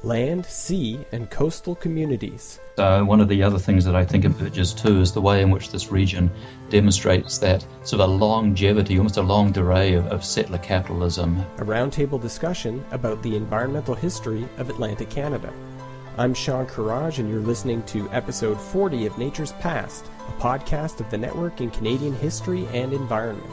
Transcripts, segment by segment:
Land, sea, and coastal communities. One of the other things that I think emerges too is the way in which this region demonstrates that sort of a longevity, almost a longue durée of settler capitalism. A roundtable discussion about the environmental history of Atlantic Canada. I'm Sean Courage, and you're listening to episode 40 of Nature's Past, a podcast of the Network in Canadian History and Environment.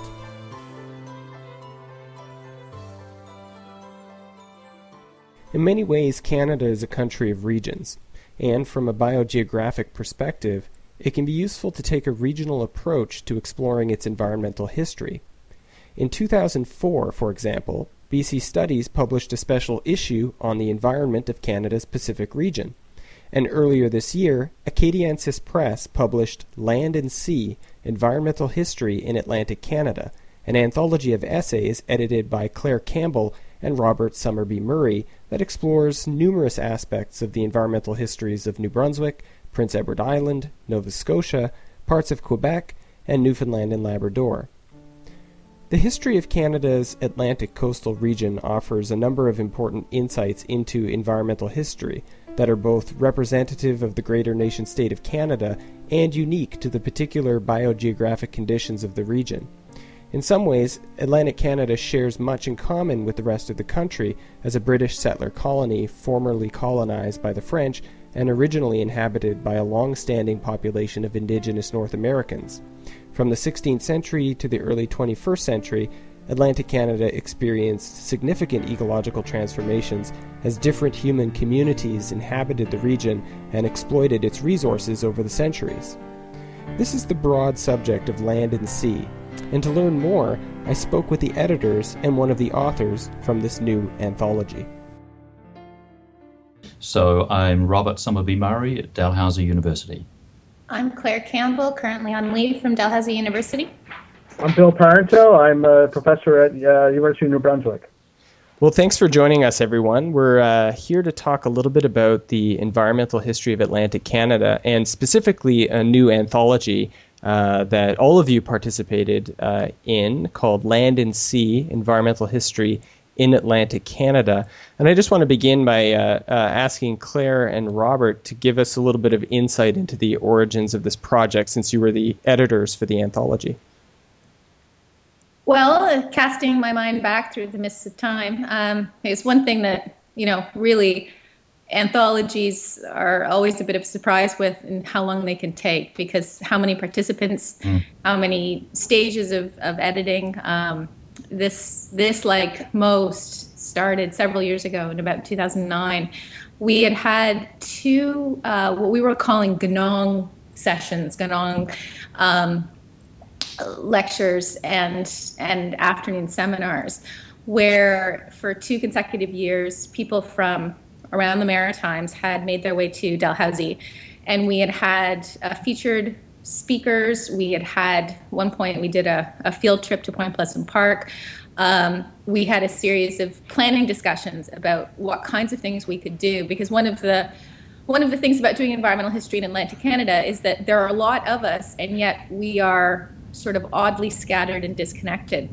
In many ways, Canada is a country of regions, and from a biogeographic perspective, it can be useful to take a regional approach to exploring its environmental history. In 2004, for example, BC Studies published a special issue on the environment of Canada's Pacific region, and earlier this year, Acadiensis Press published Land and Sea, Environmental History in Atlantic Canada, an anthology of essays edited by Claire Campbell and Robert Summerby-Murray that explores numerous aspects of the environmental histories of New Brunswick, Prince Edward Island, Nova Scotia, parts of Quebec, and Newfoundland and Labrador. The history of Canada's Atlantic coastal region offers a number of important insights into environmental history that are both representative of the greater nation-state of Canada and unique to the particular biogeographic conditions of the region. In some ways, Atlantic Canada shares much in common with the rest of the country as a British settler colony formerly colonized by the French and originally inhabited by a long-standing population of indigenous North Americans. From the 16th century to the early 21st century, Atlantic Canada experienced significant ecological transformations as different human communities inhabited the region and exploited its resources over the centuries. This is the broad subject of Land and Sea, and to learn more, I spoke with the editors and one of the authors from this new anthology. So I'm Robert Summerby-Murray at Dalhousie University. I'm Claire Campbell, currently on leave from Dalhousie University. I'm Bill Parento. I'm a professor at University of New Brunswick. Well, thanks for joining us, everyone. We're here to talk a little bit about the environmental history of Atlantic Canada, and specifically a new anthology that all of you participated in called Land and Sea, Environmental History in Atlantic Canada. And I just want to begin by asking Claire and Robert to give us a little bit of insight into the origins of this project, since you were the editors for the anthology. Well, casting my mind back through the mists of time, it's one thing that, really anthologies are always a bit of a surprise with and how long they can take, because how many participants, how many stages of editing. This, like most, started several years ago in about 2009. We had two, what we were calling ganong sessions, ganong lectures and afternoon seminars, where for 2 consecutive years, people from around the Maritimes had made their way to Dalhousie, and we had featured speakers. We had one point we did a field trip to Point Pleasant Park. We had a series of planning discussions about what kinds of things we could do, because one of the things about doing environmental history in Atlantic Canada is that there are a lot of us, and yet we are sort of oddly scattered and disconnected.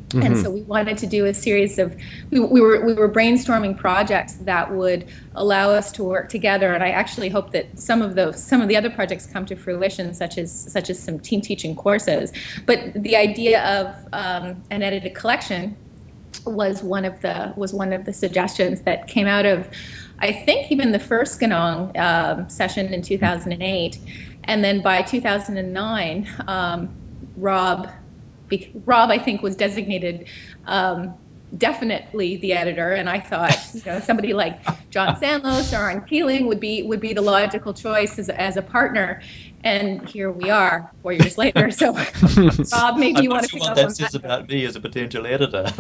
Mm-hmm. And so we wanted to do a series of, we were brainstorming projects that would allow us to work together. And I actually hope that some of the other projects come to fruition, such as some team teaching courses. But the idea of an edited collection was one of the suggestions that came out of, I think, even the first Ganong session in 2008. And then by 2009, Rob, I think, was designated definitely the editor, and I thought, somebody like John Sanlos or Aaron Keeling would be the logical choice as a partner. And here we are 4 years later. So, Rob, maybe you want to pick up on that. That says about me as a potential editor.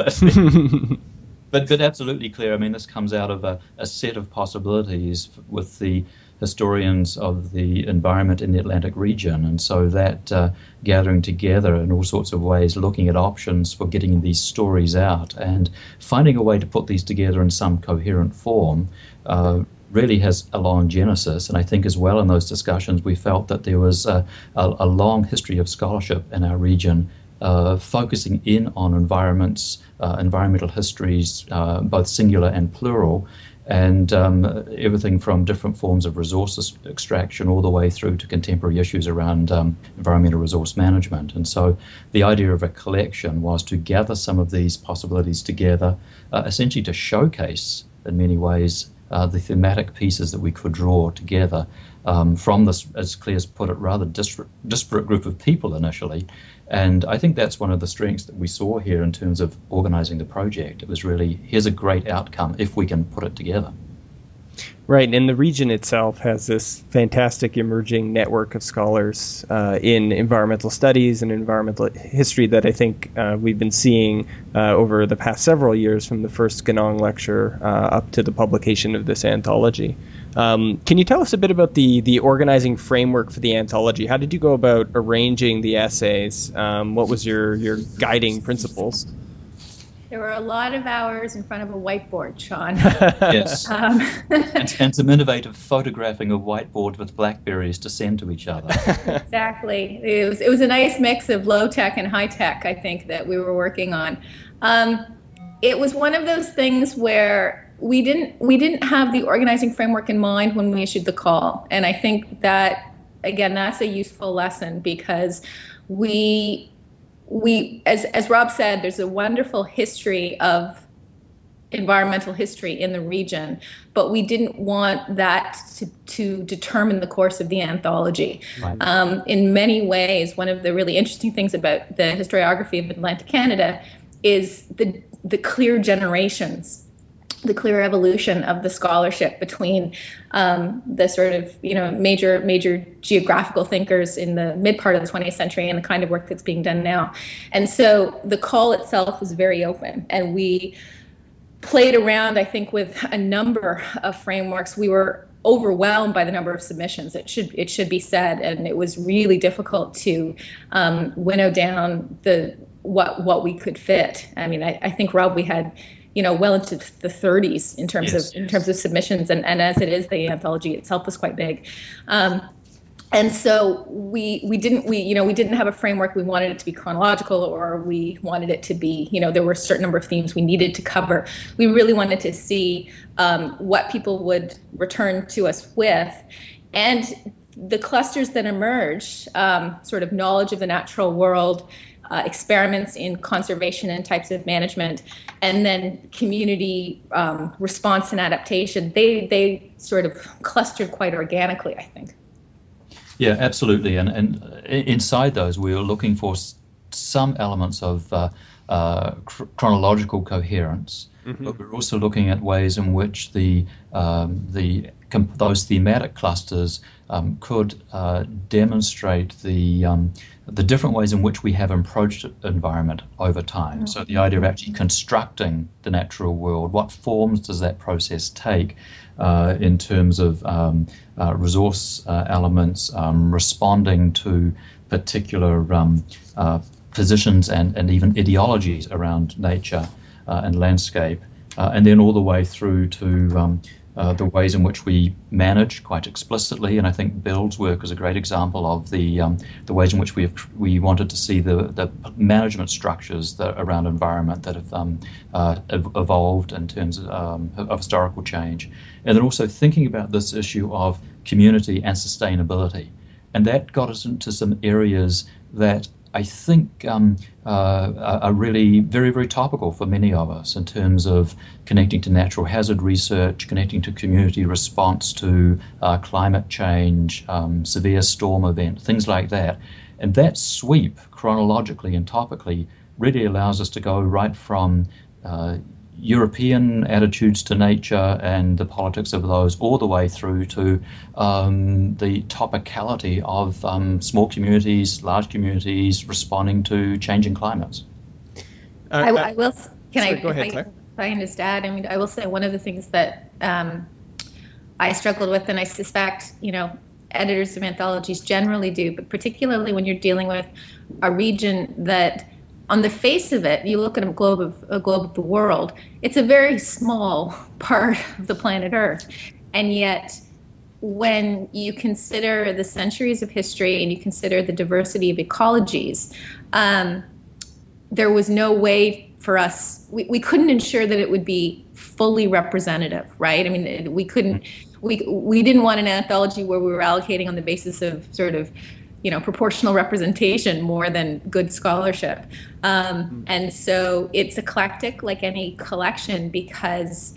But absolutely, Claire. I mean, this comes out of a set of possibilities with the historians of the environment in the Atlantic region, and so that gathering together in all sorts of ways, looking at options for getting these stories out and finding a way to put these together in some coherent form really has a long genesis. And I think as well in those discussions we felt that there was a long history of scholarship in our region focusing in on environmental histories, both singular and plural, and everything from different forms of resource extraction all the way through to contemporary issues around environmental resource management. And so the idea of a collection was to gather some of these possibilities together, essentially to showcase, in many ways, the thematic pieces that we could draw together from this, as Claire's put it, rather disparate group of people initially. And I think that's one of the strengths that we saw here in terms of organising the project. It was really, here's a great outcome if we can put it together. Right, and the region itself has this fantastic emerging network of scholars in environmental studies and environmental history that I think we've been seeing over the past several years, from the first Ganong lecture up to the publication of this anthology. Can you tell us a bit about the organizing framework for the anthology? How did you go about arranging the essays? What was your guiding principles? There were a lot of hours in front of a whiteboard, Sean. Yes. And some innovative photographing of whiteboards with blackberries to send to each other. Exactly. It was a nice mix of low tech and high tech, I think, that we were working on. It was one of those things where we didn't have the organizing framework in mind when we issued the call. And I think that, again, that's a useful lesson, because we as Rob said, there's a wonderful history of environmental history in the region, but we didn't want that to determine the course of the anthology. Right. In many ways, one of the really interesting things about the historiography of Atlantic Canada is the clear generations, the clear evolution of the scholarship between the sort of major geographical thinkers in the mid part of the 20th century and the kind of work that's being done now. And so the call itself was very open, and we played around, I think, with a number of frameworks. We were overwhelmed by the number of submissions, it should be said, and it was really difficult to winnow down what we could fit. I mean, I think, Rob, we had well into the 30s in terms of submissions, and as it is, the anthology itself was quite big, and so we didn't have a framework. We wanted it to be chronological, or we wanted it to be there were a certain number of themes we needed to cover. We really wanted to see what people would return to us with, and the clusters that emerged, sort of knowledge of the natural world, experiments in conservation and types of management, and then community response and adaptation, they sort of clustered quite organically, I think. Yeah, absolutely. And inside those, we were looking for some elements of chronological coherence, mm-hmm. but we're also looking at ways in which those thematic clusters could demonstrate the different ways in which we have approached environment over time. Mm-hmm. So the idea of actually constructing the natural world, what forms does that process take in terms of resource elements, responding to particular positions and even ideologies around nature and landscape, and then all the way through to the ways in which we manage quite explicitly. And I think Bill's work is a great example of the ways in which we wanted to see the management structures around environment that have evolved in terms of historical change. And then also thinking about this issue of community and sustainability. And that got us into some areas that I think are really very, very topical for many of us in terms of connecting to natural hazard research, connecting to community response to climate change, severe storm event, things like that. And that sweep chronologically and topically really allows us to go right from European attitudes to nature and the politics of those all the way through to the topicality of small communities, large communities responding to changing climates. I will. Go ahead, Claire. If I can just add, I mean, I will say one of the things that I struggled with, and I suspect, editors of anthologies generally do, but particularly when you're dealing with a region that, on the face of it, you look at a globe of the world, it's a very small part of the planet Earth. And yet, when you consider the centuries of history and you consider the diversity of ecologies, there was no way for us, we couldn't ensure that it would be fully representative, right? I mean, we couldn't, we didn't want an anthology where we were allocating on the basis of sort of, proportional representation more than good scholarship. And so it's eclectic like any collection because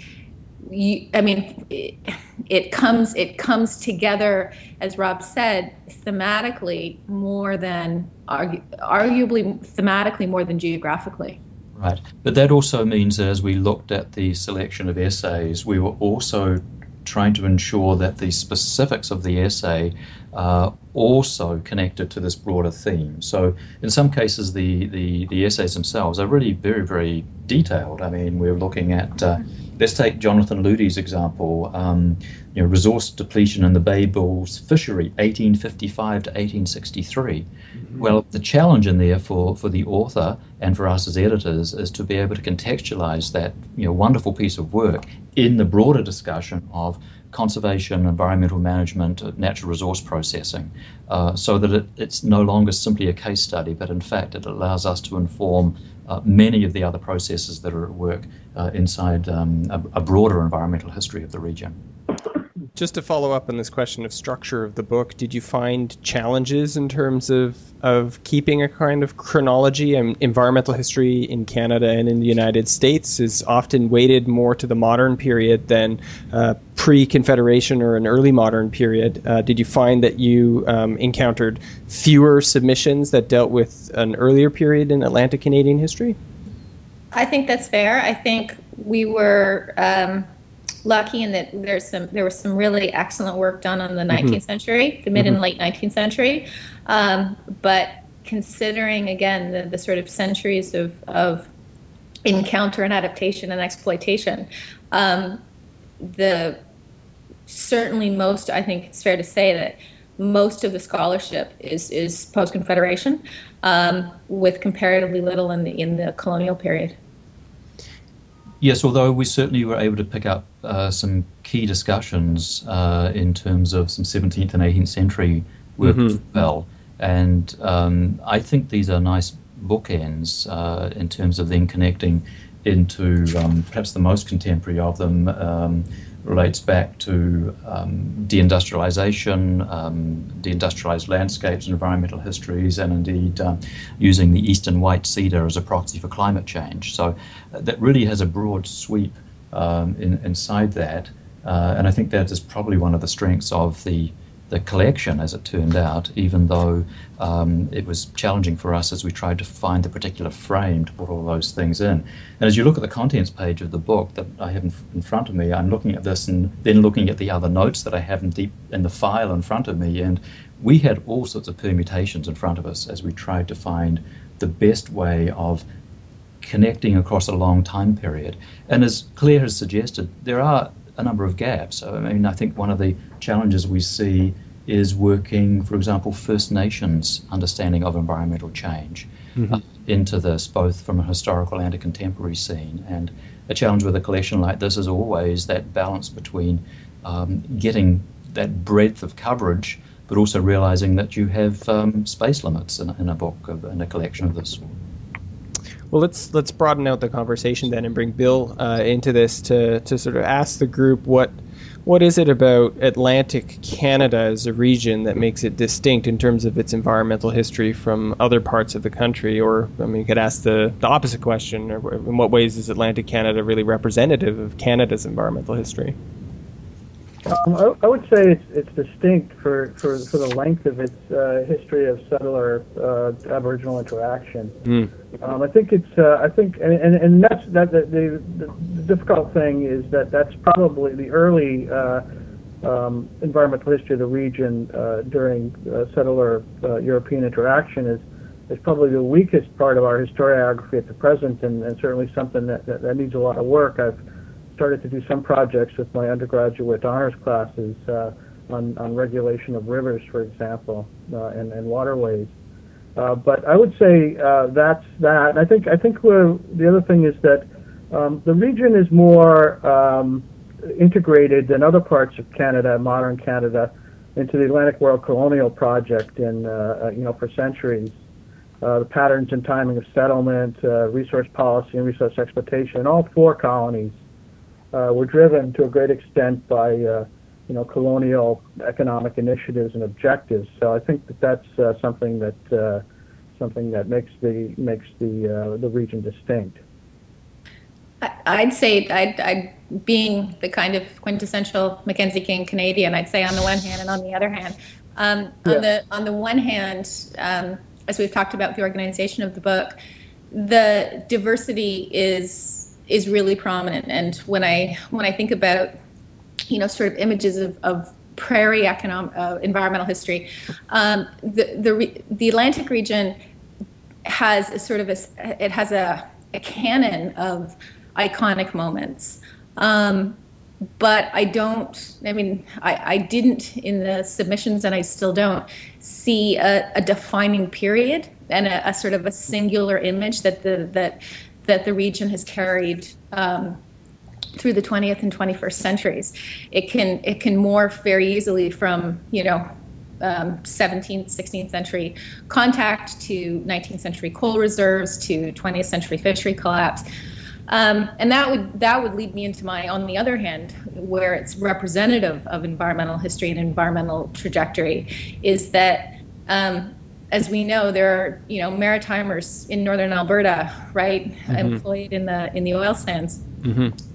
it comes together, as Rob said, thematically more than arguably thematically more than geographically. Right, but that also means that as we looked at the selection of essays, we were also trying to ensure that the specifics of the essay are also connected to this broader theme. So in some cases, the essays themselves are really very, very detailed. I mean, we're looking at, let's take Jonathan Ludy's example, resource depletion in the Bay Bulls fishery, 1855 to 1863. Mm-hmm. Well, the challenge in there for the author and for us as editors is to be able to contextualize that wonderful piece of work in the broader discussion of conservation, environmental management, natural resource processing, so that it's no longer simply a case study, but in fact it allows us to inform many of the other processes that are at work inside a broader environmental history of the region. Just to follow up on this question of structure of the book, did you find challenges in terms of keeping a kind of chronology? And environmental history in Canada and in the United States is often weighted more to the modern period than pre-Confederation or an early modern period. Did you find that you encountered fewer submissions that dealt with an earlier period in Atlantic Canadian history? I think that's fair. I think we were lucky in that there was some really excellent work done on the 19th century, the mid and late 19th century. But considering, again, the sort of centuries of encounter and adaptation and exploitation, certainly most, I think it's fair to say that most of the scholarship is post-Confederation, with comparatively little in the colonial period. Yes, although we certainly were able to pick up some key discussions in terms of some 17th and 18th century work as well. And I think these are nice bookends in terms of then connecting into perhaps the most contemporary of them relates back to deindustrialization, deindustrialized landscapes and environmental histories, and indeed using the eastern white cedar as a proxy for climate change. So that really has a broad sweep inside that, and I think that is probably one of the strengths of the collection, as it turned out, even though it was challenging for us as we tried to find the particular frame to put all those things in. And as you look at the contents page of the book that I have in front of me, I'm looking at this and then looking at the other notes that I have in the file in front of me, and we had all sorts of permutations in front of us as we tried to find the best way of connecting across a long time period. And as Claire has suggested, there are a number of gaps. I mean, I think one of the challenges we see is working, for example, First Nations understanding of environmental change into this, both from a historical and a contemporary scene. And a challenge with a collection like this is always that balance between getting that breadth of coverage, but also realizing that you have space limits in a book, in a collection of this sort. Well, let's broaden out the conversation then and bring Bill into this to sort of ask the group what is it about Atlantic Canada as a region that makes it distinct in terms of its environmental history from other parts of the country? Or, I mean, you could ask the opposite question, or in what ways is Atlantic Canada really representative of Canada's environmental history? I would say it's distinct for the length of its history of settler Aboriginal interaction. I think that's the difficult thing is that's probably the early environmental history of the region during settler European interaction is probably the weakest part of our historiography at the present, and certainly something that needs a lot of work. I've started to do some projects with my undergraduate honors classes on regulation of rivers, for example, and waterways. But I would say that's that. And I think the other thing is that the region is more integrated than other parts of Canada, modern Canada, into the Atlantic World Colonial Project for centuries. the patterns and timing of settlement, resource policy, and resource exploitation. All 4 colonies were driven to a great extent by colonial economic initiatives and objectives. So I think that's something that makes the region distinct. I'd say, being the kind of quintessential Mackenzie King Canadian, I'd say on the one hand and on the other hand. On the one hand, as we've talked about the organization of the book, the diversity is really prominent. And when I think about sort of images of prairie environmental history, the Atlantic region has a canon of iconic moments. But I didn't in the submissions, and I still don't see a defining period and a sort of a singular image that the region has carried through the 20th and 21st centuries. It can morph very easily from 17th, 16th century contact to 19th century coal reserves to 20th century fishery collapse. And that would lead me into on the other hand, where it's representative of environmental history and environmental trajectory, is that as we know, there are maritimers in northern Alberta, right, employed in the oil sands,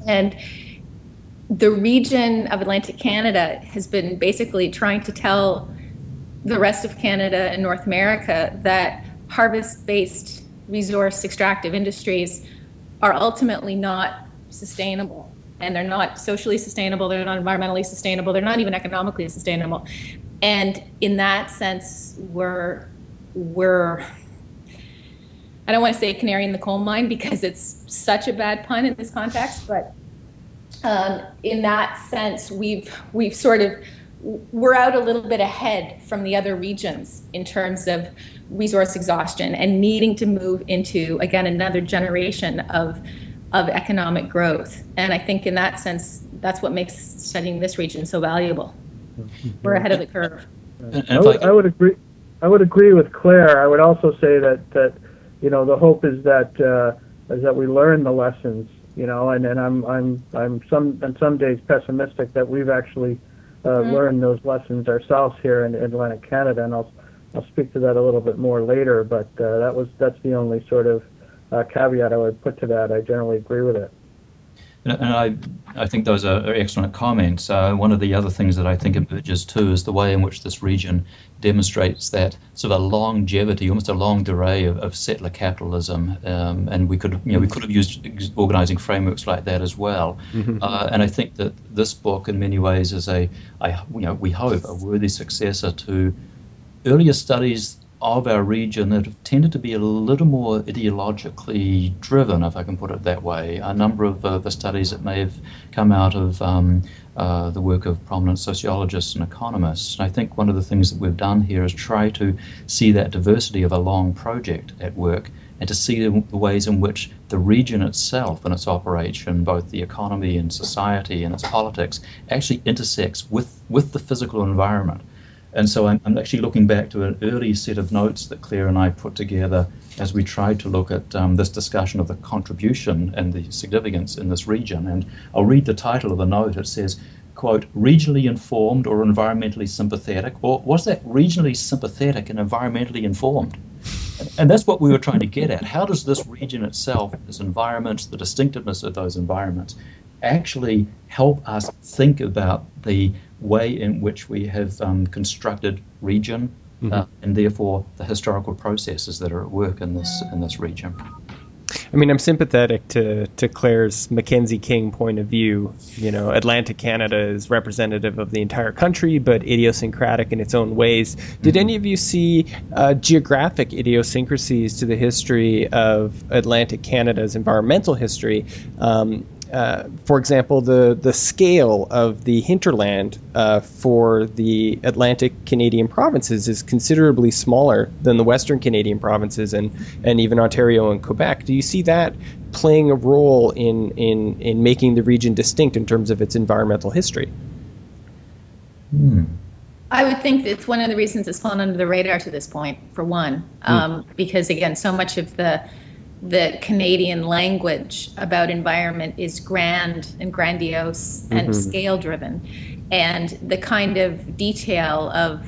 and the region of Atlantic Canada has been basically trying to tell the rest of Canada and North America that harvest-based resource extractive industries are ultimately not sustainable, and they're not socially sustainable, they're not environmentally sustainable, they're not even economically sustainable. And in that sense, we're I don't want to say canary in the coal mine because it's such a bad pun in this context, but in that sense, we're out a little bit ahead from the other regions in terms of resource exhaustion and needing to move into, again, another generation of economic growth. And I think in that sense, that's what makes studying this region so valuable. We're ahead of the curve. I would agree. I would agree with Claire. I would also say that the hope is that we learn the lessons. And I'm some days pessimistic that we've actually learned those lessons ourselves here in Atlantic Canada, and I'll speak to that a little bit more later. But that's the only sort of caveat I would put to that. I generally agree with it. And I think those are excellent comments. One of the other things that I think emerges too is the way in which this region demonstrates that sort of a longevity, almost a longue durée of settler capitalism, and we could have used organising frameworks like that as well. And I think that this book, in many ways, is we hope a worthy successor to earlier studies of our region that have tended to be a little more ideologically driven, if I can put it that way. A number of the studies that may have come out of the work of prominent sociologists and economists. And I think one of the things that we've done here is try to see that diversity of a long project at work and to see the ways in which the region itself and its operation, both the economy and society and its politics, actually intersects with the physical environment. And so I'm actually looking back to an early set of notes that Claire and I put together as we tried to look at this discussion of the contribution and the significance in this region. And I'll read the title of the note. It says, quote, regionally informed or environmentally sympathetic, or was that regionally sympathetic and environmentally informed? And that's what we were trying to get at. How does this region itself, its environments, the distinctiveness of those environments, actually help us think about the way in which we have constructed region and therefore the historical processes that are at work in this region. I mean, I'm sympathetic to Claire's Mackenzie King point of view. Atlantic Canada is representative of the entire country, but idiosyncratic in its own ways. Did any of you see geographic idiosyncrasies to the history of Atlantic Canada's environmental history? For example, the scale of the hinterland for the Atlantic Canadian provinces is considerably smaller than the Western Canadian provinces and even Ontario and Quebec. Do you see that playing a role in making the region distinct in terms of its environmental history? I would think it's one of the reasons it's fallen under the radar to this point, for one, because again, so much of the Canadian language about environment is grand and grandiose and scale driven, and the kind of detail of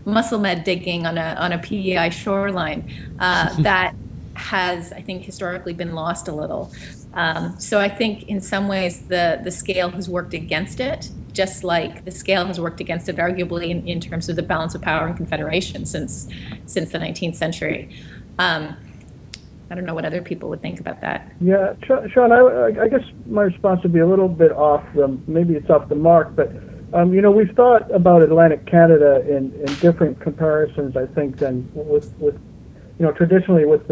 muscle med digging on a PEI shoreline that has, I think, historically been lost a little. So I think in some ways the scale has worked against it, just like the scale has worked against it arguably in terms of the balance of power in Confederation since the 19th century. I don't know what other people would think about that. Yeah, Sean, I guess my response would be a little bit maybe it's off the mark, but we've thought about Atlantic Canada in different comparisons, I think, than with traditionally with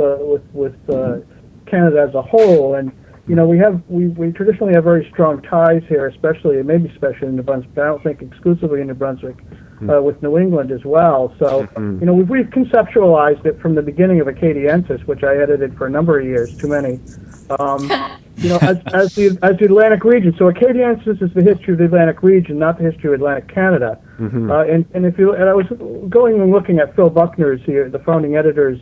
Canada as a whole, and we traditionally have very strong ties here, especially in New Brunswick, but I don't think exclusively in New Brunswick, with New England as well. So, we've conceptualized it from the beginning of Acadiensis, which I edited for a number of years, too many, as the Atlantic region. So Acadiensis is the history of the Atlantic region, not the history of Atlantic Canada. And I was going and looking at Phil Buckner's, the founding editor's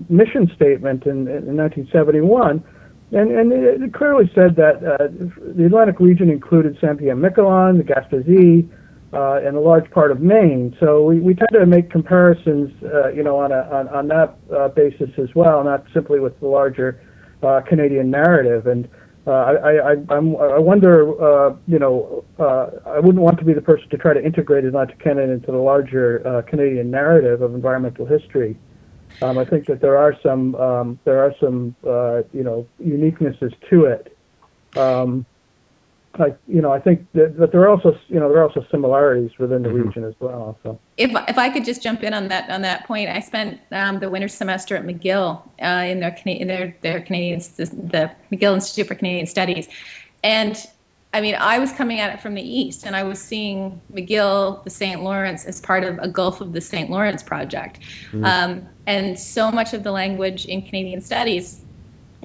mission statement in 1971. And it clearly said that the Atlantic region included Saint-Pierre-Miquelon, the Gaspésie, and a large part of Maine. So we tend to make comparisons, on that basis as well, not simply with the larger Canadian narrative. And I wonder, I wouldn't want to be the person to try to integrate Atlantic Canada into the larger Canadian narrative of environmental history. I think that there are some uniquenesses to it. I think that there are also similarities within the region as well. So if I could just jump in on that point, I spent the winter semester at McGill in their Canadian, the McGill Institute for Canadian Studies, and I mean, I was coming at it from the east, and I was seeing McGill, the St. Lawrence, as part of a Gulf of the St. Lawrence project. And so much of the language in Canadian studies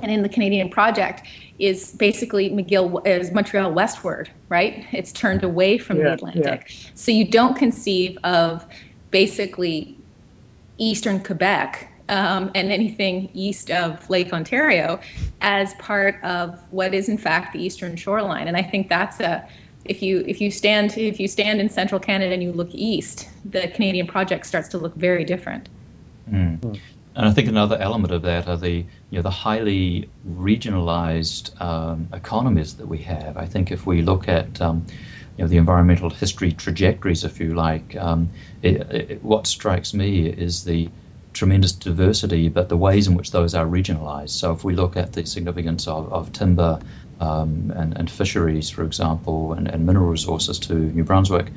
and in the Canadian project is basically Montreal westward, right? It's turned away from the Atlantic. Yeah. So you don't conceive of basically eastern Quebec and anything east of Lake Ontario as part of what is in fact the eastern shoreline. And I think that's if you stand in central Canada and you look east, the Canadian project starts to look very different. And I think another element of that are the highly regionalized economies that we have. I think if we look at the environmental history trajectories, if you like, what strikes me is the tremendous diversity, but the ways in which those are regionalized. So if we look at the significance of timber and fisheries, for example, and mineral resources to New Brunswick,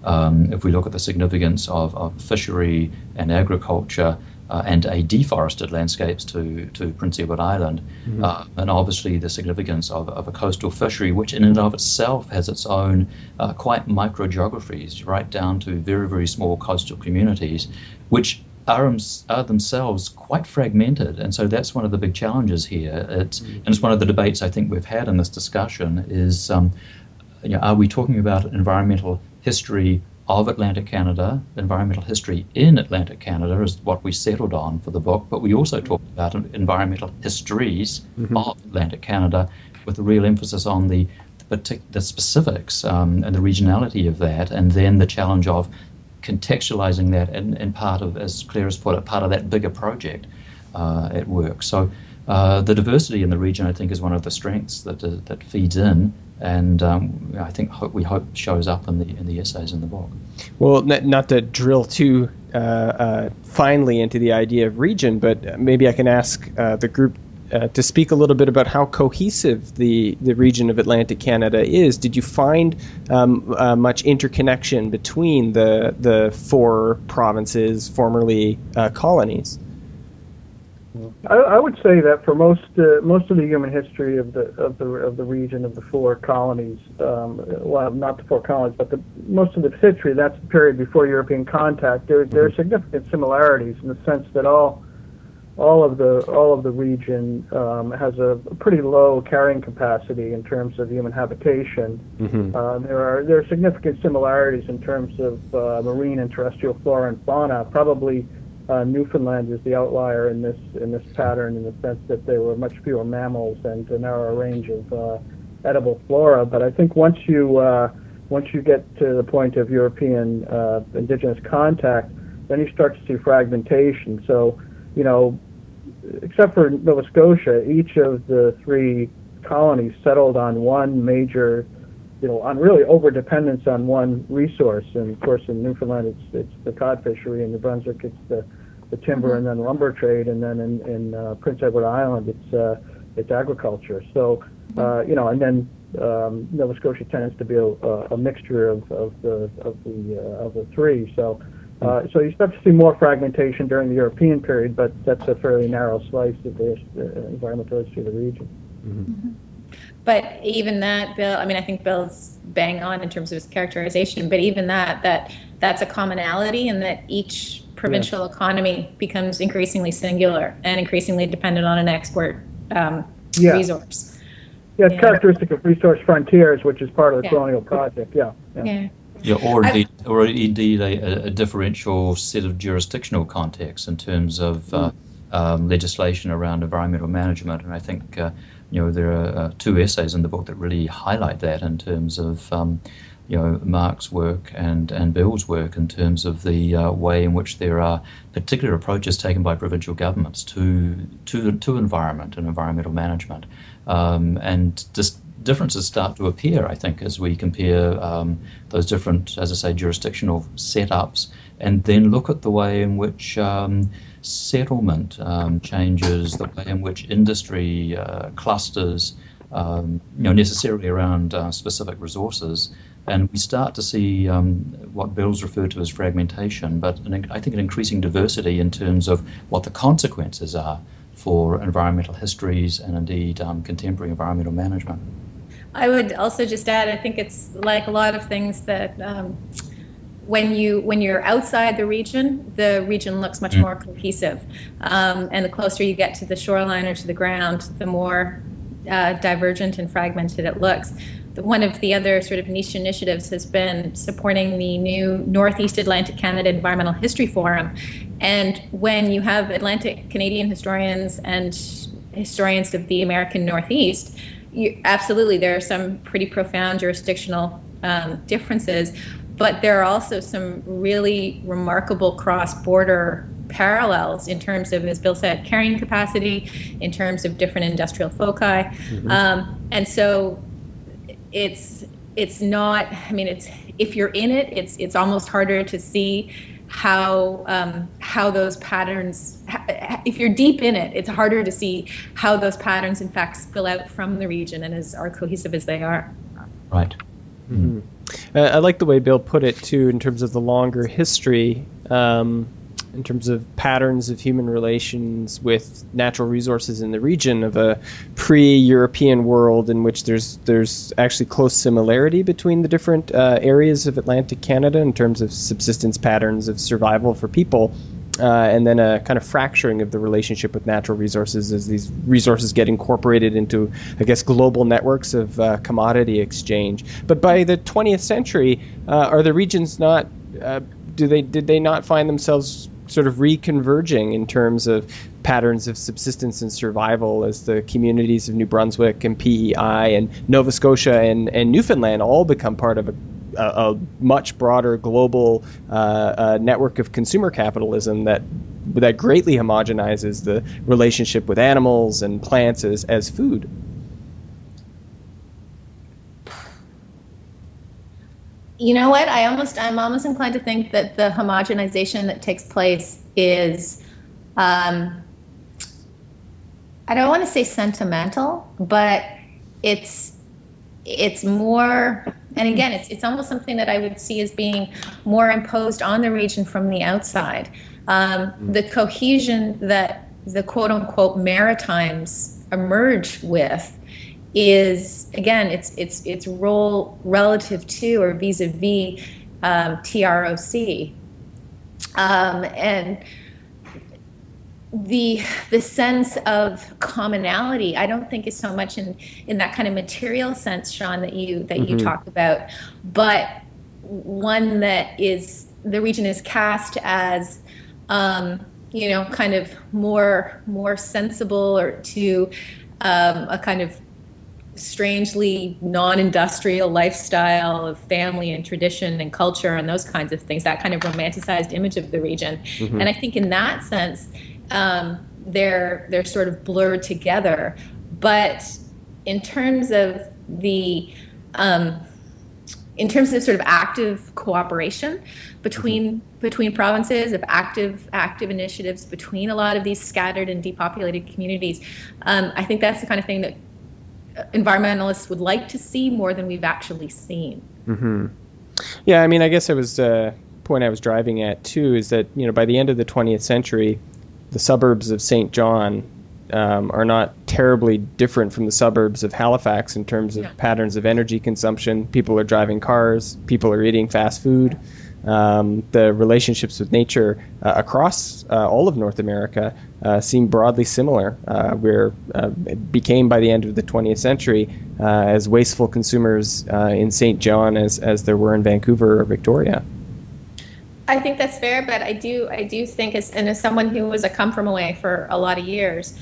if we look at the significance of fishery and agriculture and a deforested landscapes to Prince Edward Island, and obviously the significance of a coastal fishery, which in and of itself has its own quite microgeographies, right down to very, very small coastal communities, which are themselves quite fragmented. And so that's one of the big challenges here. And it's one of the debates I think we've had in this discussion is, are we talking about environmental history of Atlantic Canada? Environmental history in Atlantic Canada is what we settled on for the book, but we also talked about environmental histories of Atlantic Canada, with a real emphasis on the specifics and the regionality of that, and then the challenge of contextualizing that in part of, as Claire has put it, part of that bigger project at work. So the diversity in the region, I think, is one of the strengths that feeds in, and I think we hope shows up in the essays in the book. Well, not to drill too finely into the idea of region, but maybe I can ask the group to speak a little bit about how cohesive the region of Atlantic Canada is. Did you find much interconnection between the four provinces, formerly colonies? I would say that for most of the human history of the region of the four colonies, well, not the four colonies, but most of the history, that's the period before European contact. There are significant similarities in the sense that all all of the region has a pretty low carrying capacity in terms of human habitation. There are significant similarities in terms of marine and terrestrial flora and fauna. Probably Newfoundland is the outlier in this pattern, in the sense that there were much fewer mammals and a narrower range of edible flora. But I think once you get to the point of European indigenous contact, then you start to see fragmentation. So, except for Nova Scotia, each of the three colonies settled on one major, on really overdependence on one resource. And of course, in Newfoundland, it's the cod fishery. In New Brunswick, it's the timber and then lumber trade. And then in Prince Edward Island, it's agriculture. So, and then Nova Scotia tends to be a mixture of the three. So you start to see more fragmentation during the European period, but that's a fairly narrow slice of the environmental history of the region. But even that, Bill, I think Bill's bang on in terms of his characterization, but even that's a commonality in that each provincial economy becomes increasingly singular and increasingly dependent on an export resource. Yeah, it's characteristic of resource frontiers, which is part of the colonial project. Or indeed a differential set of jurisdictional contexts in terms of legislation around environmental management. And I think there are two essays in the book that really highlight that in terms of Mark's work and Bill's work in terms of the way in which there are particular approaches taken by provincial governments to environment and environmental management. And just differences start to appear, I think, as we compare those different, as I say, jurisdictional setups, and then look at the way in which settlement changes, the way in which industry clusters, necessarily around specific resources, and we start to see what Bill's referred to as fragmentation, but I think an increasing diversity in terms of what the consequences are for environmental histories and indeed contemporary environmental management. I would also just add, I think it's like a lot of things that when you're outside the region looks much more cohesive, and the closer you get to the shoreline or to the ground, the more divergent and fragmented it looks. One of the other sort of niche initiatives has been supporting the new Northeast Atlantic Canada Environmental History Forum. And when you have Atlantic Canadian historians and historians of the American Northeast, absolutely there are some pretty profound jurisdictional differences, but there are also some really remarkable cross-border parallels in terms of, as Bill said, carrying capacity, in terms of different industrial foci. And so it's not, if you're in it, it's almost harder to see how those patterns, if you're deep in it, it's harder to see how those patterns in fact spill out from the region and are cohesive as they are. Right. I like the way Bill put it too, in terms of the longer history, in terms of patterns of human relations with natural resources in the region of a pre-European world in which there's actually close similarity between the different areas of Atlantic Canada in terms of subsistence patterns of survival for people, and then a kind of fracturing of the relationship with natural resources as these resources get incorporated into, I guess, global networks of commodity exchange. But by the 20th century, are the regions not, did they not find themselves sort of reconverging in terms of patterns of subsistence and survival as the communities of New Brunswick and PEI and Nova Scotia and Newfoundland all become part of a much broader global network of consumer capitalism that greatly homogenizes the relationship with animals and plants as food? You know what? I'm almost inclined to think that the homogenization that takes place is, I don't want to say sentimental, but it's more, and again, it's almost something that I would see as being more imposed on the region from the outside. The cohesion that the quote unquote Maritimes emerge with is, again, its role relative to or vis-a-vis TROC. And the sense of commonality, I don't think is so much in that kind of material sense, Sean, that you talk about, but one that is the region is cast as kind of more sensible, or to a kind of strangely non-industrial lifestyle of family and tradition and culture and those kinds of things, that kind of romanticized image of the region. And I think in that sense, they're sort of blurred together. But in terms of sort of active cooperation between provinces, of active initiatives between a lot of these scattered and depopulated communities, I think that's the kind of thing that environmentalists would like to see more than we've actually seen. Yeah, I mean, I guess it was the point I was driving at too, is that by the end of the 20th century, the suburbs of St. John are not terribly different from the suburbs of Halifax in terms of patterns of energy consumption. People are driving cars, people are eating fast food. The relationships with nature across all of North America seem broadly similar, where it became, by the end of the 20th century, as wasteful consumers in St. John as there were in Vancouver or Victoria. I think that's fair, but I do think, as someone who was a come from away for a lot of years,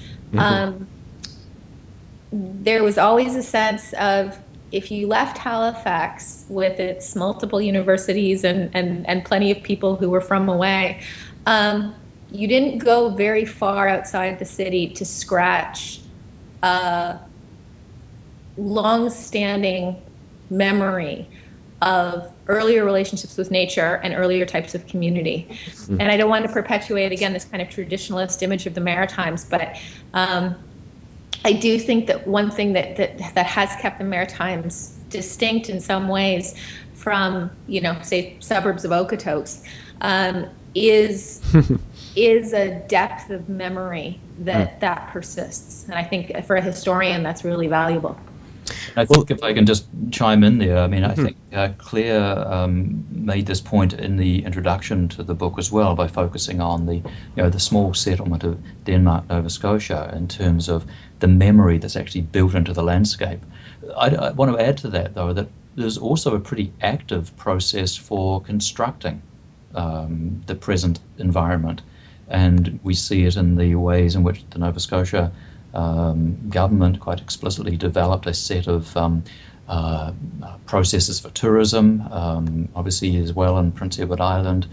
there was always a sense of, if you left Halifax with its multiple universities and plenty of people who were from away, you didn't go very far outside the city to scratch long-standing memory of earlier relationships with nature and earlier types of community. And I don't want to perpetuate, again, this kind of traditionalist image of the Maritimes, but I do think that one thing that has kept the Maritimes distinct in some ways from, say, suburbs of Okotoks, is a depth of memory that persists. And I think for a historian, that's really valuable. I think if I can just chime in there, I mean, I think Claire made this point in the introduction to the book as well, by focusing on the small settlement of Denmark, Nova Scotia, in terms of the memory that's actually built into the landscape. I want to add to that, though, that there's also a pretty active process for constructing the present environment, and we see it in the ways in which the Nova Scotia government quite explicitly developed a set of processes for tourism, obviously as well in Prince Edward Island,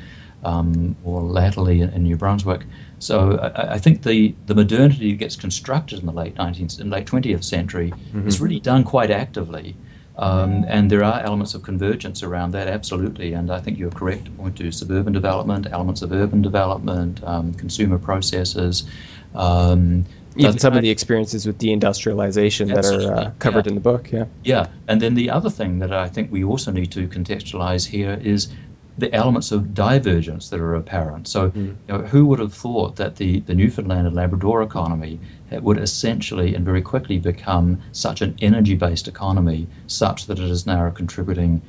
or latterly in New Brunswick. So I think the modernity that gets constructed in the late 20th century is really done quite actively. And there are elements of convergence around that, absolutely. And I think you're correct to point to suburban development, elements of urban development, consumer processes. Even some of the experiences with deindustrialization that are covered in the book, Yeah, and then the other thing that I think we also need to contextualize here is the elements of divergence that are apparent. So, who would have thought that the Newfoundland and Labrador economy would essentially and very quickly become such an energy-based economy, such that it is now a contributing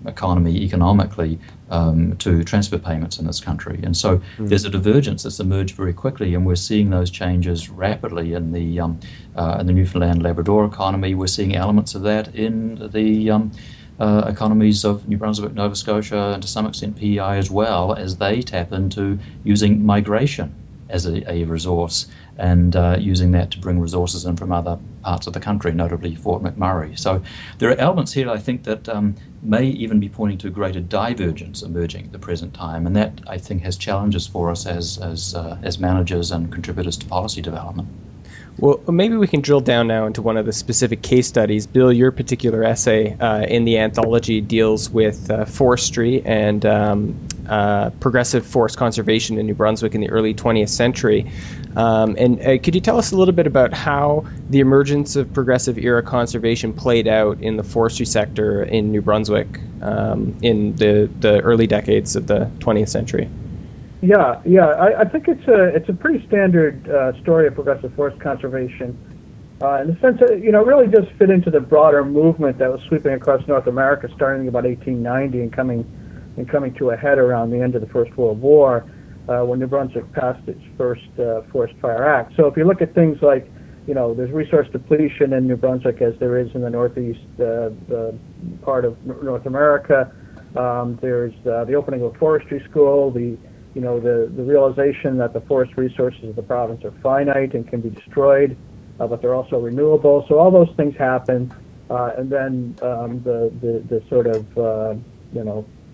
economy economically to transfer payments in this country. And so there's a divergence that's emerged very quickly, and we're seeing those changes rapidly in the Newfoundland Labrador economy. We're seeing elements of that in the economies of New Brunswick, Nova Scotia, and to some extent PEI as well, as they tap into using migration as a resource, and using that to bring resources in from other parts of the country, notably Fort McMurray. So there are elements here, I think, that may even be pointing to greater divergence emerging at the present time, and that, I think, has challenges for us as managers and contributors to policy development. Well, maybe we can drill down now into one of the specific case studies. Bill, your particular essay in the anthology deals with forestry and progressive forest conservation in New Brunswick in the early 20th century. And could you tell us a little bit about how the emergence of progressive era conservation played out in the forestry sector in New Brunswick in the early decades of the 20th century? Yeah. I think it's a pretty standard story of progressive forest conservation, in the sense that it really does fit into the broader movement that was sweeping across North America, starting about 1890 and coming to a head around the end of the First World War. when New Brunswick passed its first Forest Fire Act. So if you look at things like, there's resource depletion in New Brunswick as there is in the northeast part of North America. There's the opening of a forestry school, the realization that the forest resources of the province are finite and can be destroyed, but they're also renewable. So all those things happen, and then the sort of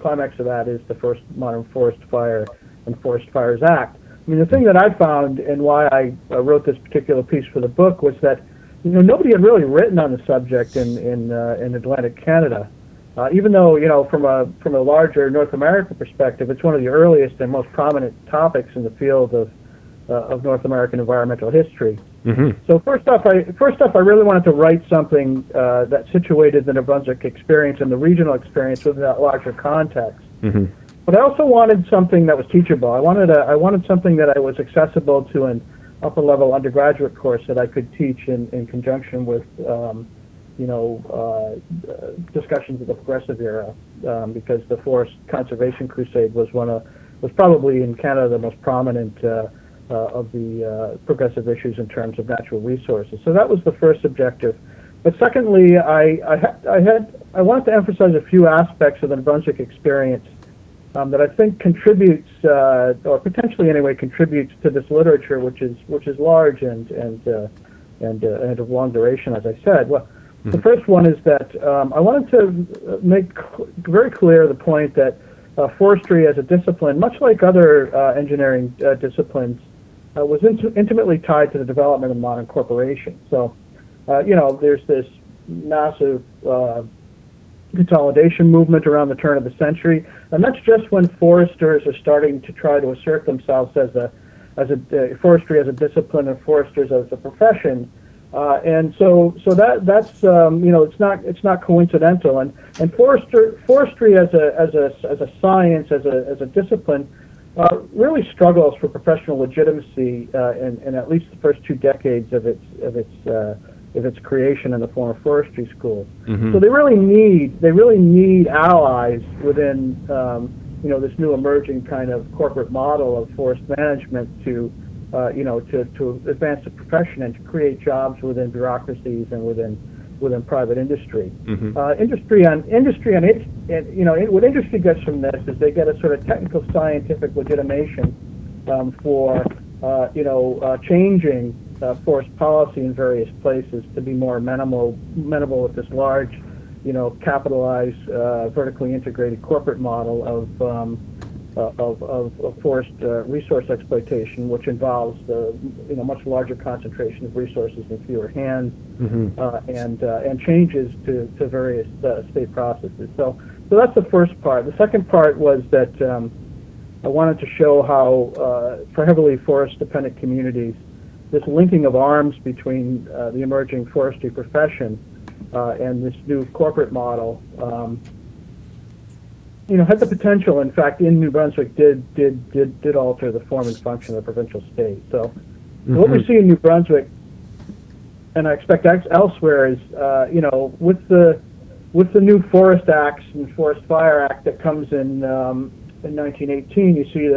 climax of that is the first modern forest fire and Forest Fires Act. I mean, the thing that I found and why I wrote this particular piece for the book was that nobody had really written on the subject in Atlantic Canada. Even though, from a larger North American perspective, it's one of the earliest and most prominent topics in the field of North American environmental history. Mm-hmm. So first off, I really wanted to write something that situated the New Brunswick experience and the regional experience within that larger context. Mm-hmm. But I also wanted something that was teachable. I wanted something that was accessible to an upper-level undergraduate course that I could teach in conjunction with discussions of the Progressive era, because the forest conservation crusade was probably in Canada the most prominent of the progressive issues in terms of natural resources. So that was the first objective. But secondly, I wanted to emphasize a few aspects of the New Brunswick experience that I think contributes, or potentially anyway contributes to this literature, which is large and of long duration, as I said. Well, the first one is that I wanted to make very clear the point that forestry as a discipline, much like other engineering disciplines, was intimately tied to the development of modern corporations. So, there's this massive consolidation movement around the turn of the century, and that's just when foresters are starting to try to assert themselves as a forestry as a discipline and foresters as a profession. And so that's it's not coincidental, and forestry as a science, as a discipline, really struggles for professional legitimacy in at least the first 2 decades of its creation in the form of forestry schools. Mm-hmm. So they really need allies within this new emerging kind of corporate model of forest management to advance the profession and to create jobs within bureaucracies and within private industry. Mm-hmm. What industry gets from this is they get a sort of technical scientific legitimation for changing forest policy in various places to be more amenable with this large, capitalized, vertically integrated corporate model of forest resource exploitation, which involves much larger concentration of resources in fewer hands, mm-hmm. and changes to various state processes. So that's the first part. The second part was that I wanted to show how for heavily forest-dependent communities, this linking of arms between the emerging forestry profession and this new corporate model had the potential, in fact, in New Brunswick, did alter the form and function of the provincial state. So, mm-hmm. What we see in New Brunswick, and I expect elsewhere, is with the new Forest Acts and Forest Fire Act that comes in 1918, you see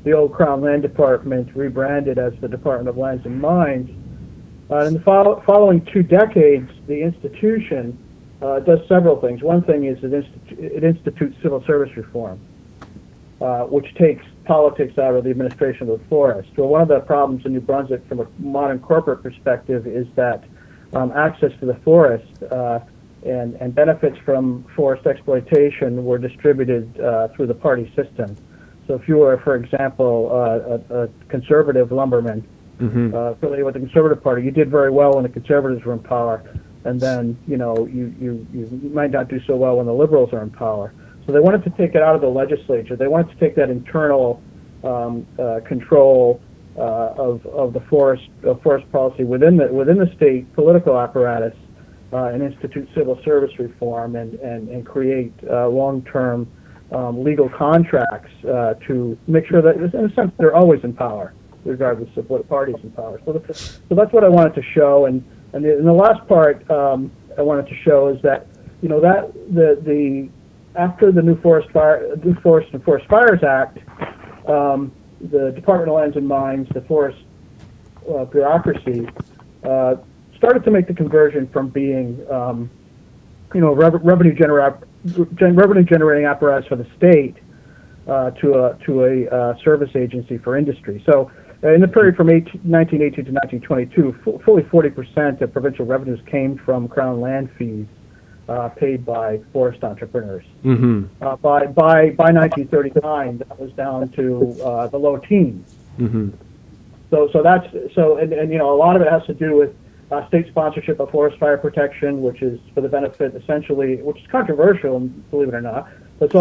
the old Crown Land Department rebranded as the Department of Lands and Mines. In the following 2 decades, the institution does several things. One thing is it institutes civil service reform, which takes politics out of the administration of the forest. Well, one of the problems in New Brunswick from a modern corporate perspective is that access to the forest and benefits from forest exploitation were distributed through the party system. So if you were, for example, a conservative lumberman, mm-hmm. Affiliated with the Conservative Party, you did very well when the Conservatives were in power. And then, you might not do so well when the Liberals are in power. So they wanted to take it out of the legislature. They wanted to take that internal control of the forest policy within the state political apparatus and institute civil service reform and create long-term legal contracts to make sure that, in a sense, they're always in power, regardless of what party's in power. So that's what I wanted to show. And the last part I wanted to show is that after the new Forest and Forest Fires Act, the Department of Lands and Mines, the forest bureaucracy, started to make the conversion from being, revenue generating apparatus for the state to a service agency for industry. So in the period from 1918 to 1922, fully 40% of provincial revenues came from Crown land fees paid by forest entrepreneurs. Mm-hmm. By 1939, that was down to the low teens. Mm-hmm. So that's a lot of it has to do with state sponsorship of forest fire protection, which is for the benefit essentially, which is controversial, believe it or not. But it's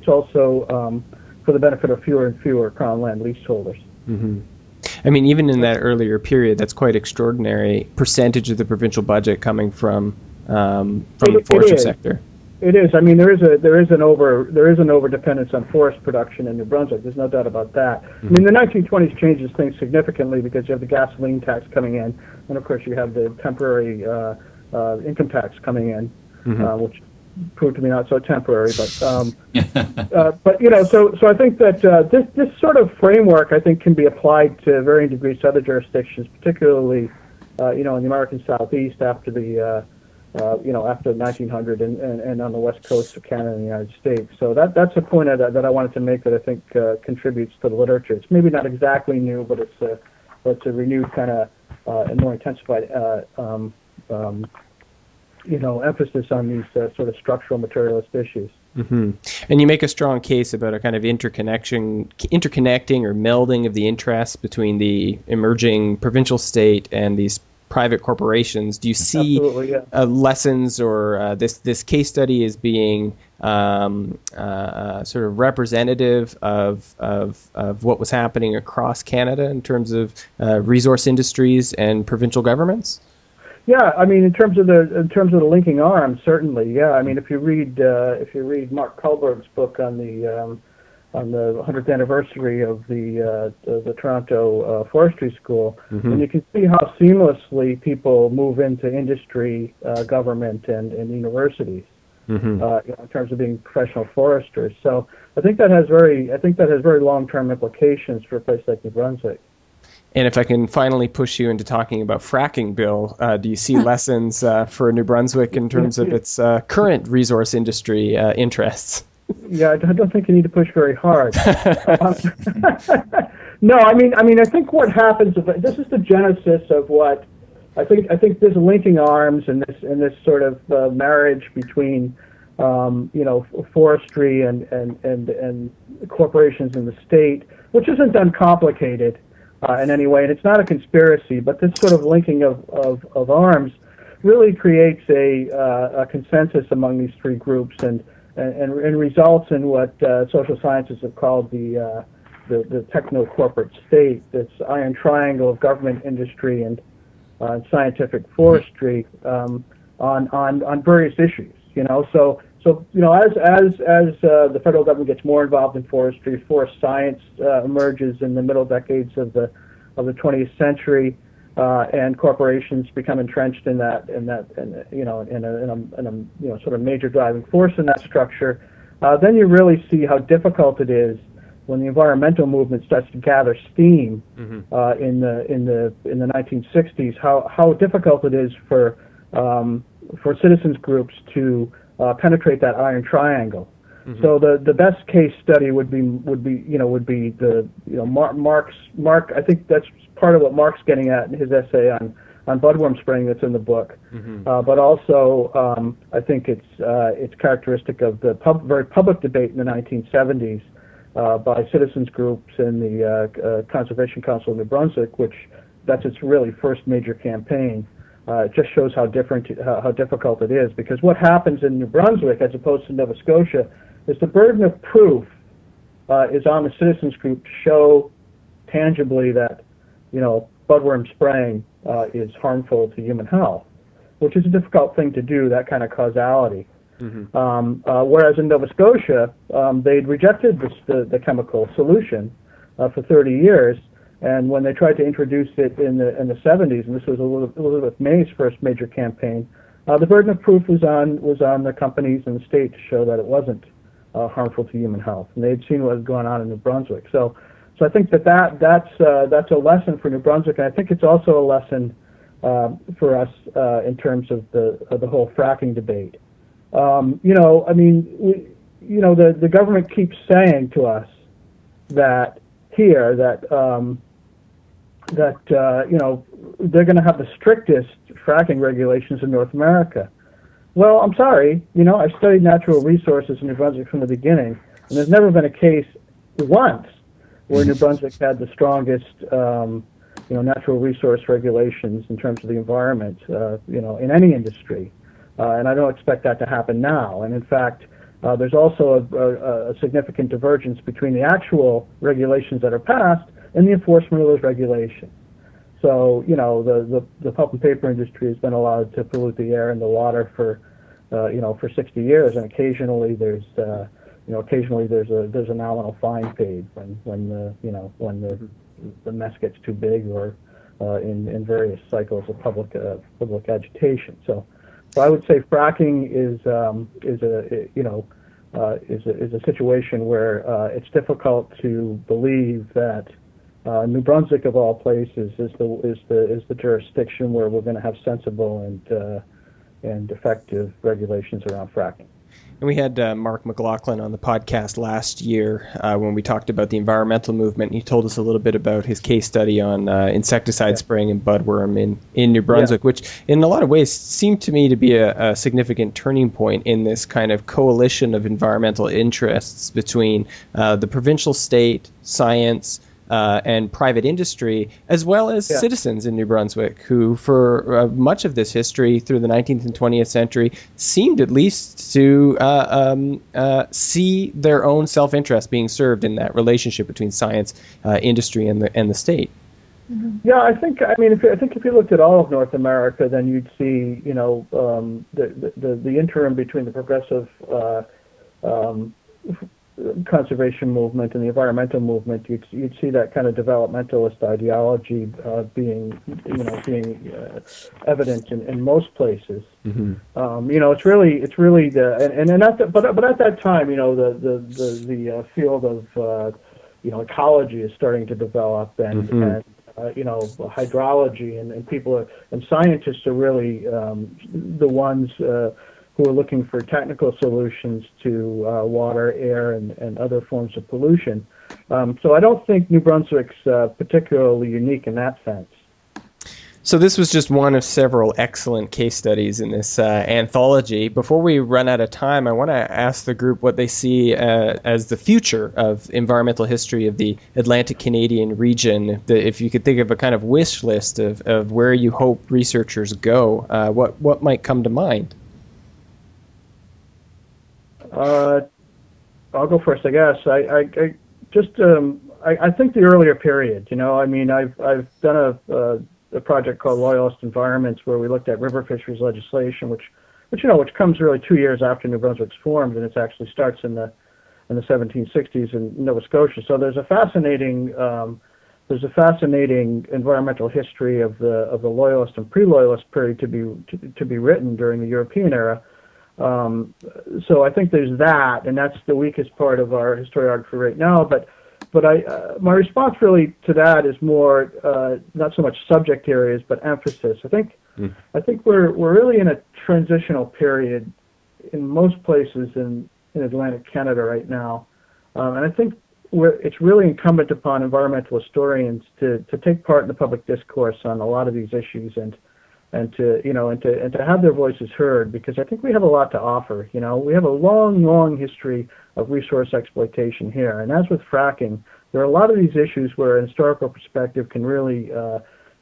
also for the benefit of fewer and fewer Crown land leaseholders. Mm-hmm. I mean, even in that earlier period, that's quite extraordinary percentage of the provincial budget coming from the forestry sector. It is. I mean, there is an overdependence on forest production in New Brunswick. There's no doubt about that. Mm-hmm. I mean, the 1920s changes things significantly because you have the gasoline tax coming in, and of course you have the temporary income tax coming in, mm-hmm. Which proved to be not so temporary. But so I think that this sort of framework I think can be applied to varying degrees to other jurisdictions, particularly in the American Southeast after the after 1900 and on the west coast of Canada and the United States. So that's a point that I wanted to make that I think contributes to the literature. It's maybe not exactly new, but it's a renewed kind of and more intensified emphasis on these sort of structural materialist issues. Mm-hmm. And you make a strong case about a kind of interconnecting or melding of the interests between the emerging provincial state and these private corporations. Do you see lessons or this case study as being sort of representative of what was happening across Canada in terms of resource industries and provincial governments? Yeah, I mean, in terms of the linking arms, certainly. Yeah, I mean, if you read Mark Kullberg's book on the 100th anniversary of the Toronto Forestry School, mm-hmm. and you can see how seamlessly people move into industry, government, and universities, mm-hmm. In terms of being professional foresters. So I think that has very long-term implications for a place like New Brunswick. And if I can finally push you into talking about Fracking Bill, do you see lessons for New Brunswick in terms of its current resource industry interests? Yeah, I don't think you need to push very hard. No, I mean, I think what happens. This is the genesis of what I think this linking arms and this sort of marriage between forestry and corporations in the state, which isn't uncomplicated in any way, and it's not a conspiracy. But this sort of linking of arms really creates a consensus among these three groups and results in what social sciences have called the techno-corporate state, this iron triangle of government, industry, and scientific forestry on various issues. So as the federal government gets more involved in forestry, forest science emerges in the middle decades of the 20th century. And corporations become entrenched in a sort of major driving force in that structure. Then you really see how difficult it is when the environmental movement starts to gather steam, mm-hmm. In the 1960s. How difficult it is for citizens groups to penetrate that iron triangle. Mm-hmm. So the best case study would be Mark. I think that's part of what Mark's getting at in his essay on budworm spraying that's in the book. Mm-hmm. But also I think it's characteristic of the very public debate in the 1970s by citizens groups in the Conservation Council of New Brunswick, which that's its really first major campaign. It just shows how difficult it is, because what happens in New Brunswick as opposed to Nova Scotia is the burden of proof is on the citizens group to show tangibly that budworm spraying is harmful to human health, which is a difficult thing to do, that kind of causality. Mm-hmm. Whereas in Nova Scotia, they'd rejected the chemical solution for 30 years, and when they tried to introduce it in the 70s, and this was Elizabeth May's first major campaign, the burden of proof was on the companies and the state to show that it wasn't harmful to human health, and they'd seen what was going on in New Brunswick. So So I think that's a lesson for New Brunswick, and I think it's also a lesson for us in terms of the whole fracking debate. The government keeps saying to us that here that they're going to have the strictest fracking regulations in North America. Well, I'm sorry. I studied natural resources in New Brunswick from the beginning, and there's never been a case once where New Brunswick had the strongest, natural resource regulations in terms of the environment, in any industry. And I don't expect that to happen now. And in fact, there's also a significant divergence between the actual regulations that are passed and the enforcement of those regulations. So, the pulp and paper industry has been allowed to pollute the air and the water for 60 years, and occasionally there's a nominal fine paid when the mess gets too big, or in various cycles of public agitation. So I would say fracking is a situation where it's difficult to believe that New Brunswick, of all places, is the jurisdiction where we're going to have sensible and effective regulations around fracking. And we had Mark McLaughlin on the podcast last year when we talked about the environmental movement. He told us a little bit about his case study on insecticide spraying and budworm in New Brunswick, which in a lot of ways seemed to me to be a significant turning point in this kind of coalition of environmental interests between the provincial, state, science, and private industry, as well as citizens in New Brunswick, who for much of this history through the 19th and 20th century seemed at least to see their own self-interest being served in that relationship between science, industry, and the state. Mm-hmm. Yeah, I think if you looked at all of North America, then you'd see the interim between the progressive conservation movement and the environmental movement. You'd see that kind of developmentalist ideology being evident in most places. Mm-hmm. It's really but at that time, the field of ecology is starting to develop, and hydrology, and people and scientists are really the ones who are looking for technical solutions to water, air, and other forms of pollution. So I don't think New Brunswick's particularly unique in that sense. So this was just one of several excellent case studies in this anthology. Before we run out of time, I want to ask the group what they see as the future of environmental history of the Atlantic Canadian region. If you could think of a kind of wish list of where you hope researchers go, what might come to mind? I'll go first, I guess. I think the earlier period. I've done a project called Loyalist Environments, where we looked at river fisheries legislation, which comes really 2 years after New Brunswick's formed, and it actually starts in the 1760s in Nova Scotia. So there's a fascinating environmental history of the Loyalist and pre-Loyalist period to be written during the European era. So I think there's that, and that's the weakest part of our historiography right now. But my response really to that is more not so much subject areas, but emphasis. I think we're really in a transitional period in most places in Atlantic Canada right now, and I think it's really incumbent upon environmental historians to take part in the public discourse on a lot of these issues and to have their voices heard, because I think we have a lot to offer. We have a long history of resource exploitation here, and as with fracking, there are a lot of these issues where an historical perspective can really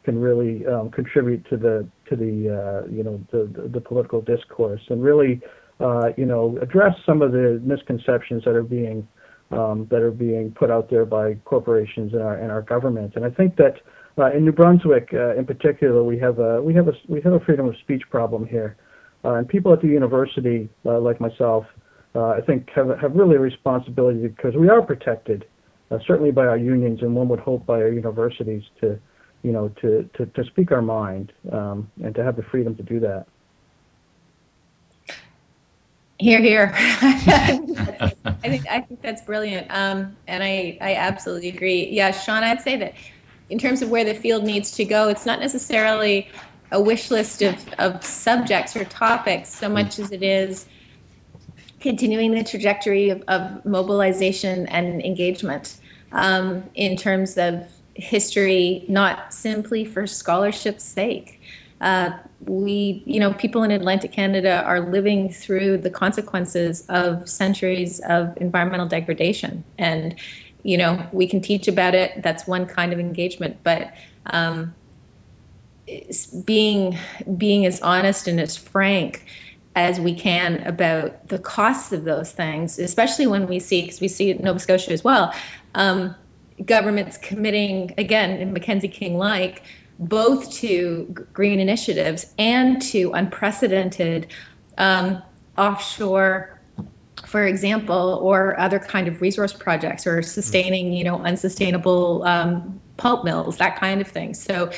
contribute to the political discourse, and really address some of the misconceptions that are being put out there by corporations and our government. And I think that in New Brunswick, in particular, we have a freedom of speech problem here, and people at the university, like myself, I think have really a responsibility, because we are protected, certainly by our unions, and one would hope by our universities to speak our mind and to have the freedom to do that. Here, here. I think that's brilliant, and I absolutely agree. Yeah, Sean, I'd say that in terms of where the field needs to go, it's not necessarily a wish list of subjects or topics so much as it is continuing the trajectory of mobilization and engagement in terms of history, not simply for scholarship's sake. People in Atlantic Canada are living through the consequences of centuries of environmental degradation. And, we can teach about it. That's one kind of engagement. But being as honest and as frank as we can about the costs of those things, especially when we see, because we see it in Nova Scotia as well, governments committing, again, in Mackenzie King-like, both to green initiatives and to unprecedented offshore, for example, or other kind of resource projects, or sustaining, unsustainable pulp mills, that kind of thing. So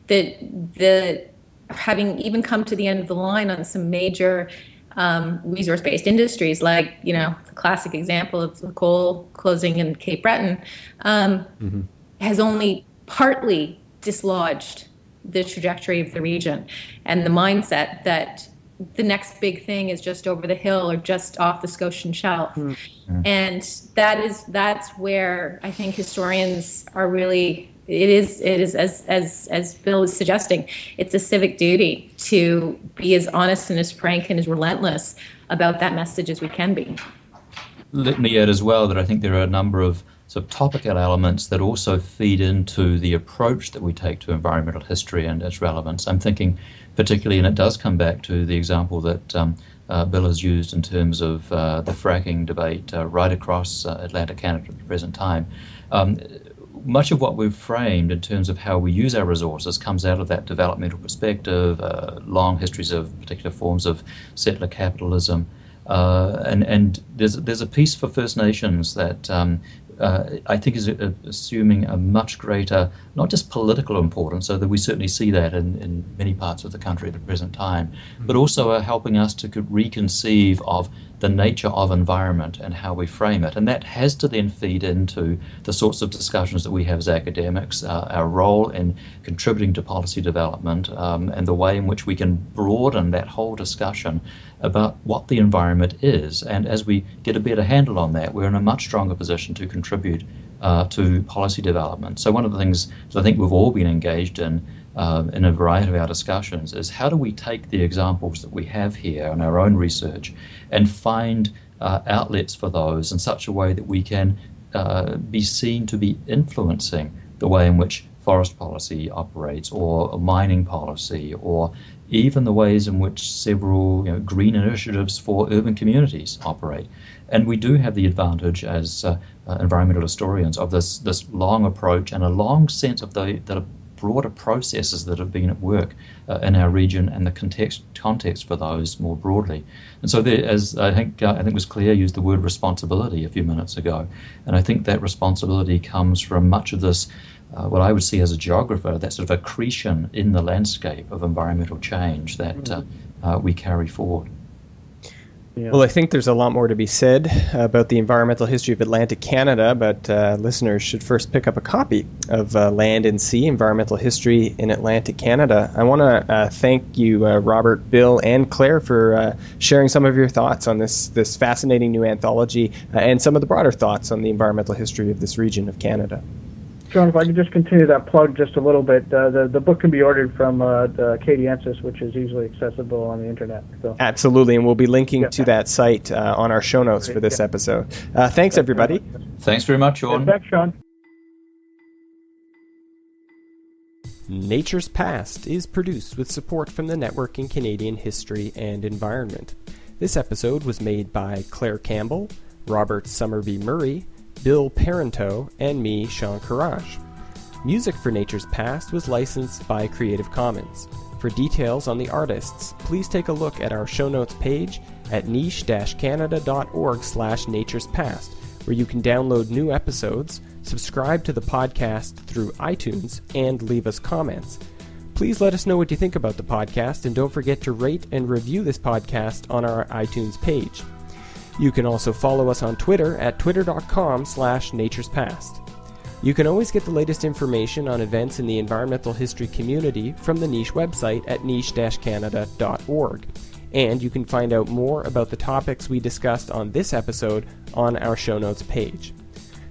the having even come to the end of the line on some major resource-based industries, like, the classic example of the coal closing in Cape Breton, has only partly dislodged the trajectory of the region and the mindset that the next big thing is just over the hill or just off the Scotian shelf. And that's where I think historians are really, it is as Bill is suggesting, it's a civic duty to be as honest and as frank and as relentless about that message as we can be. Let me add as well that I think there are a number of sort of topical elements that also feed into the approach that we take to environmental history and its relevance. I'm thinking particularly, and it does come back to the example that Bill has used in terms of the fracking debate right across Atlantic Canada at the present time. Much of what we've framed in terms of how we use our resources comes out of that developmental perspective, long histories of particular forms of settler capitalism. And there's a piece for First Nations that I think is assuming a much greater, not just political importance, so that we certainly see that in many parts of the country at the present time, but also helping us to reconceive of the nature of environment and how we frame it. And that has to then feed into the sorts of discussions that we have as academics, our role in contributing to policy development, and the way in which we can broaden that whole discussion about what the environment is. And as we get a better handle on that, we're in a much stronger position to contribute to policy development. So one of the things that I think we've all been engaged in a variety of our discussions is how do we take the examples that we have here in our own research and find outlets for those in such a way that we can be seen to be influencing the way in which forest policy operates, or mining policy, or even the ways in which several green initiatives for urban communities operate. And we do have the advantage as environmental historians of this long approach and a long sense of the broader processes that have been at work in our region and the context for those more broadly. And so there, as I think was Claire used the word responsibility a few minutes ago, and I think that responsibility comes from much of this what I would see as a geographer, that sort of accretion in the landscape of environmental change that we carry forward. Yeah. Well, I think there's a lot more to be said about the environmental history of Atlantic Canada, but listeners should first pick up a copy of Land and Sea, Environmental History in Atlantic Canada. I want to thank you, Robert, Bill, and Claire for sharing some of your thoughts on this fascinating new anthology and some of the broader thoughts on the environmental history of this region of Canada. John, if I could just continue that plug just a little bit, the book can be ordered from the Acadiensis, which is easily accessible on the internet. So. Absolutely, and we'll be linking to that site on our show notes for this episode. Thanks, everybody. Thanks very much, Sean. Thanks, Sean. Nature's Past is produced with support from the Network in Canadian History and Environment. This episode was made by Claire Campbell, Robert Summerby-Murray, Bill Parenteau, and me, Sean Courage. Music for Nature's Past was licensed by Creative Commons. For details on the artists, please take a look at our show notes page at niche-canada.org/naturespast, where you can download new episodes, subscribe to the podcast through iTunes, and leave us comments. Please let us know what you think about the podcast, and don't forget to rate and review this podcast on our iTunes page. You can also follow us on Twitter at twitter.com/naturespast. You can always get the latest information on events in the environmental history community from the Niche website at niche-canada.org. And you can find out more about the topics we discussed on this episode on our show notes page.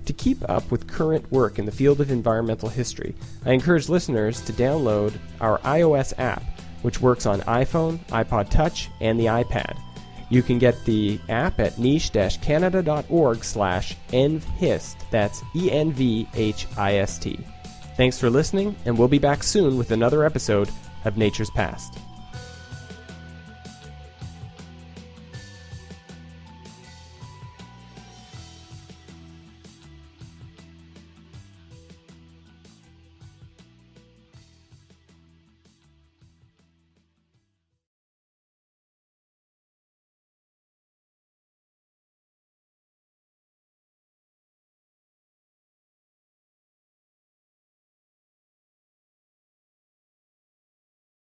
To keep up with current work in the field of environmental history, I encourage listeners to download our iOS app, which works on iPhone, iPod Touch, and the iPad. You can get the app at niche-canada.org/envhist. That's ENVHIST. Thanks for listening, and we'll be back soon with another episode of Nature's Past.